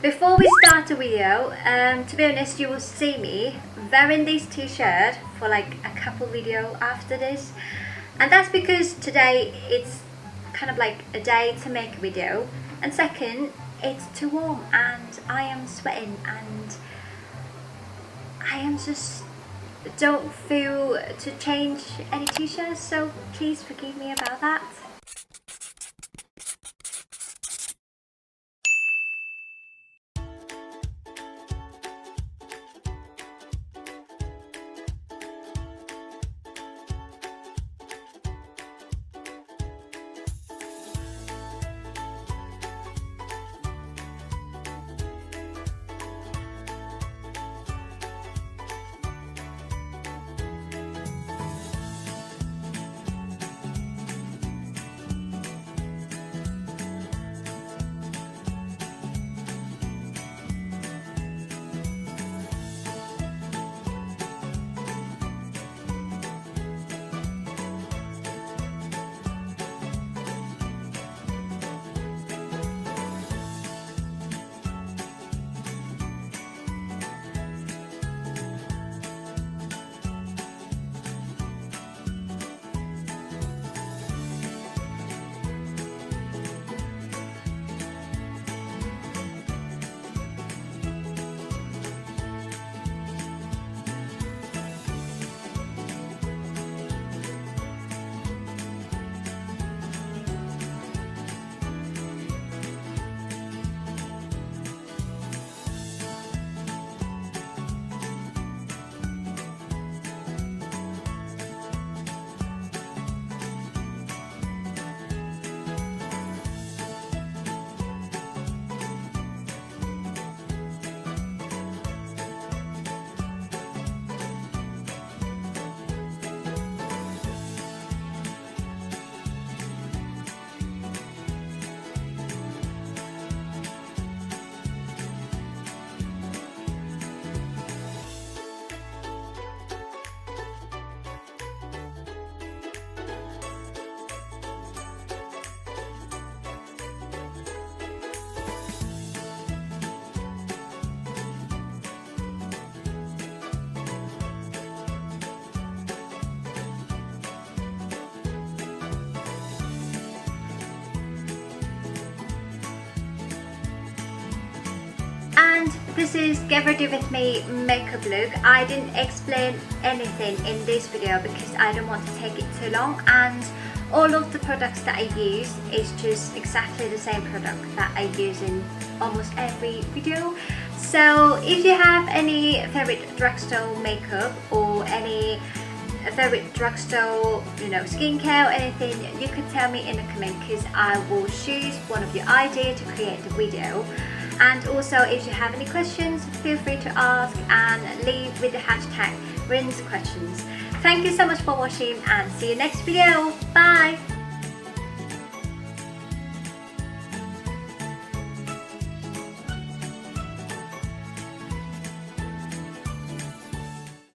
Before we start the video, to be honest, you will see me wearing this t-shirt for like a couple video after this, and that's because today it's kind of like a day to make a video, and second, it's too warm and I am sweating and I am just don't feel to change any t-shirts, so please forgive me about that. And this is Get Ready With Me makeup look. I didn't explain anything in this video because I don't want to take it too long, and all of the products that I use is just exactly the same product that I use in almost every video. So if you have any favorite drugstore makeup or any favorite drugstore, skincare or anything, you could tell me in the comment because I will choose one of your ideas to create the video. And also, if you have any questions, feel free to ask and leave with the hashtag #RinsQuestions. Thank you so much for watching and see you next video. Bye!